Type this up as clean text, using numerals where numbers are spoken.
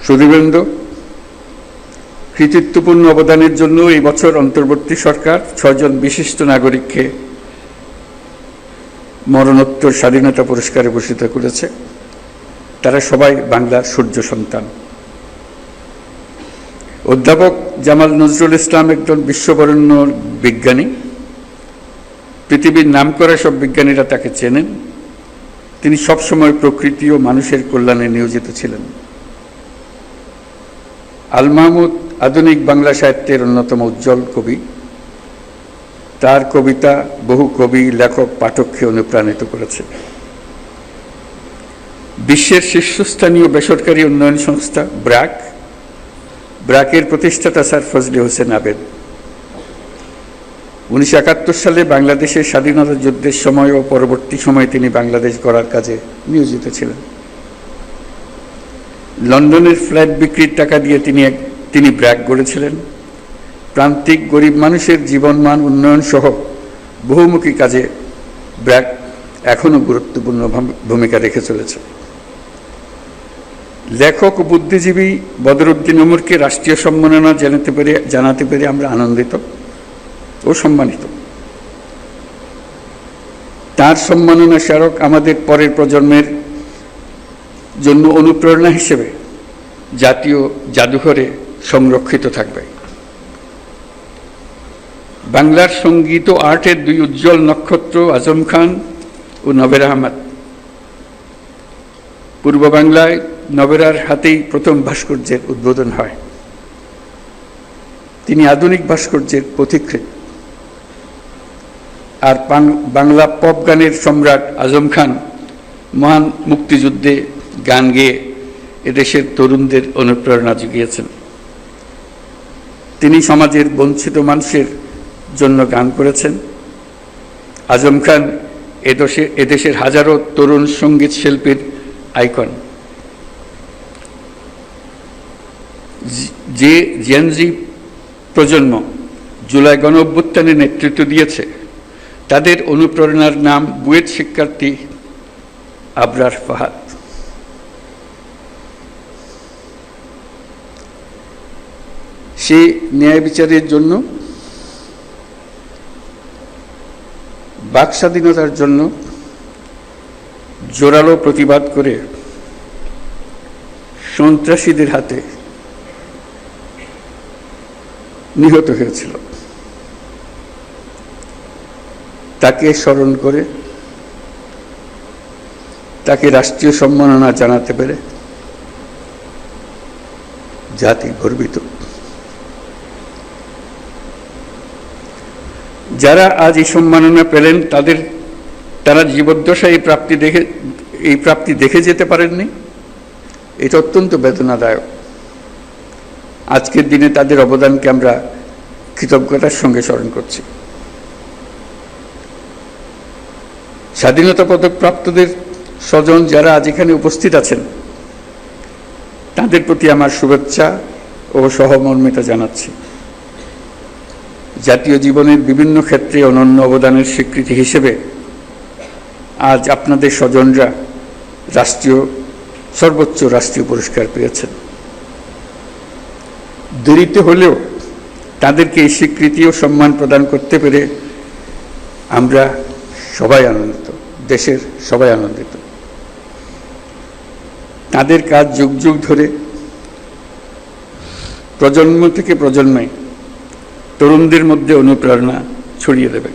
সুধীবৃন্দ, কৃতিত্বপূর্ণ অবদানের জন্য এই বছর অন্তর্বর্তী সরকার 6 জন বিশিষ্ট নাগরিককে মরণোত্তর স্বাধীনতা পুরস্কারে ভূষিত করেছে। তারা সবাই বাংলার সূর্য সন্তান। অধ্যাপক জামাল নজরুল ইসলাম একজন বিশ্ববরেণ্য বিজ্ঞানী। পৃথিবীর নামকরা সব বিজ্ঞানীরা তাকে চেনেন। তিনি সবসময় প্রকৃতি ও মানুষের কল্যাণে নিয়োজিত ছিলেন। আল মাহমুদ আধুনিক বাংলা সাহিত্যের অন্যতম উজ্জ্বল কবি। তার কবিতা বহু কবি, লেখক, পাঠককে অনুপ্রাণিত করেছে। বিশ্বের শীর্ষস্থানীয় বেসরকারি উন্নয়ন সংস্থা ব্র্যাকের প্রতিষ্ঠাতা স্যার ফজলে হোসেন আবেদ 1971 সালে বাংলাদেশের স্বাধীনতা যুদ্ধের সময় ও পরবর্তী সময়ে তিনি বাংলাদেশ গড়ার কাজে নিয়োজিত ছিলেন। লন্ডনের ফ্ল্যাট বিক্রির টাকা দিয়ে তিনি ব্র্যাক গড়েছিলেন। প্রান্তিক গরিব মানুষের জীবনমান উন্নয়ন সহ বহুমুখী কাজে ব্র্যাক এখনও গুরুত্বপূর্ণ ভূমিকা রেখে চলেছে। লেখক ও বুদ্ধিজীবী বদরুদ্দিন উমরকে রাষ্ট্রীয় সম্মাননা জানাতে পেরে আমরা আনন্দিত ও সম্মানিত। তার সম্মাননা স্মারক আমাদের পরের প্রজন্মের জন্য অনুপ্রেরণা হিসেবে জাতীয় জাদুঘরে সংরক্ষিত থাকবে। বাংলার সঙ্গীত ও আর্টের 2 উজ্জ্বল নক্ষত্র আজম খান ও নবের আহমদ। পূর্ব বাংলায় নবেরার হাতেই প্রথম ভাস্কর্যের উদ্বোধন হয়। তিনি আধুনিক ভাস্কর্যের পথিকৃৎ। আর বাংলা পপ গানের সম্রাট আজম খান মহান মুক্তিযুদ্ধে গান গেয়ে এদেশের তরুণদের অনুপ্রেরণা জুগিয়েছেন। তিনি সমাজের বঞ্চিত মানুষের জন্য গান করেছেন। আজম খান এদেশের হাজারো তরুণ সঙ্গীত শিল্পীর আইকন। যে জেনজি প্রজন্ম জুলাই গণঅভ্যুত্থানে নেতৃত্ব দিয়েছে, তাদের অনুপ্রেরণার নাম বুয়েট শিক্ষার্থী আবরার ফাহাদ। সে ন্যায় বিচারের জন্য, বাক স্বাধীনতার জন্য জোরালো প্রতিবাদ করে সন্ত্রাসীদের হাতে নিহত হয়েছিল। তাকে স্মরণ করে তাকে রাষ্ট্রীয় সম্মাননা জানাতে পেরে জাতি গর্বিত। যারা আজ এই সম্মাননা পেলেন তারা জীবদ্দশায় এই প্রাপ্তি দেখে যেতে পারেননি। এটা অত্যন্ত বেদনাদায়ক। আজকের দিনে তাদের অবদানকে আমরা কৃতজ্ঞতার সঙ্গে স্মরণ করছি। স্বাধীনতা পদক প্রাপ্তদের স্বজন যারা আজ এখানে উপস্থিত আছেন, তাদের প্রতি আমার শুভেচ্ছা ও সহমর্মিতা জানাচ্ছি। জাতীয় জীবনের বিভিন্ন ক্ষেত্রে অনন্য অবদানের স্বীকৃতি হিসেবে আজ আপনাদের স্বজনরা সর্বোচ্চ রাষ্ট্রীয় পুরস্কার পেয়েছেন। দেরিতে হলেও তাদেরকে এই স্বীকৃতি ও সম্মান প্রদান করতে পেরে আমরা সবাই আনন্দিত, দেশের সবাই আনন্দিত। তাদের কাজ যুগ যুগ ধরে প্রজন্ম থেকে প্রজন্মে তরুণদের মধ্যে অনুপ্রেরণা ছড়িয়ে দেবে।